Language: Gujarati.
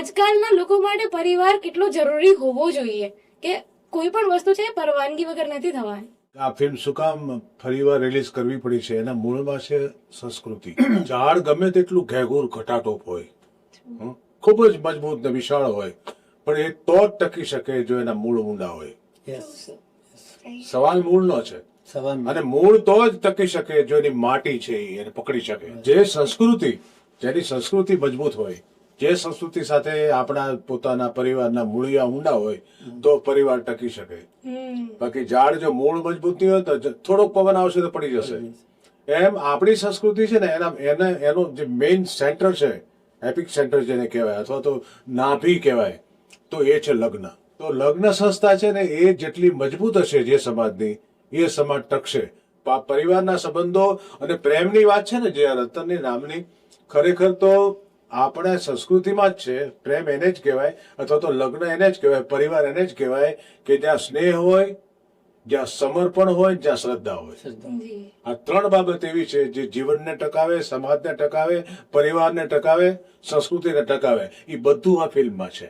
આજકાલના લોકો માટે પરિવાર કેટલો જરૂરી હોવો જોઈએ કે કોઈ પણ વસ્તુ છે પરવાનગી વગર નથી થવાની? આ ફિલ્મ શું કામ ફરીવાર રિલીઝ કરવી પડી છે? એના મૂળમાં છે સંસ્કૃતિ. ઝાડ ગમે તેટલું ઘેઘૂર ઘટાટોપ હોય, ખૂબ જ મજબૂત ને વિશાળ હોય, પણ એ તો જ ટકી શકે જો એના મૂળ ઊંડા હોય. સવાલ મૂળનો છે, અને મૂળ તો જ ટકી શકે જો એની માટી છે એને પકડી શકે. જે સંસ્કૃતિ, જેની સંસ્કૃતિ મજબૂત હોય, જે સંસ્કૃતિ સાથે આપણા પોતાના પરિવારના મૂળિયા ઊંડા હોય, તો પરિવાર ટકી શકે. બાકી ઝાડ જો મૂળ મજબૂત નહીં હોય તો થોડોક પવન આવશે તો પડી જશે. એમ આપણી સંસ્કૃતિ છે ને એનું જે મેઇન સેન્ટર છે, એપિક સેન્ટર જેને કહેવાય, અથવા તો નાભી કહેવાય, તો એ છે લગ્ન. તો લગ્ન સંસ્થા છે ને એ જેટલી મજબૂત હશે જે સમાજની, એ સમાજ ટકશે. પરિવારના સંબંધો અને પ્રેમની વાત છે ને જે રતનની નામની, ખરેખર તો આપણા સંસ્કૃતિમાં જ છે. પ્રેમ એને જ કહેવાય, અથવા તો લગ્ન એને જ કહેવાય, પરિવાર એને જ કહેવાય કે જ્યાં સ્નેહ હોય, જ્યાં સમર્પણ હોય, જ્યાં શ્રદ્ધા હોય. આ ત્રણ બાબત એવી છે જે જીવનને ટકાવે, સમાજને ટકાવે, પરિવારને ટકાવે, સંસ્કૃતિને ટકાવે. એ બધું આ ફિલ્મમાં છે.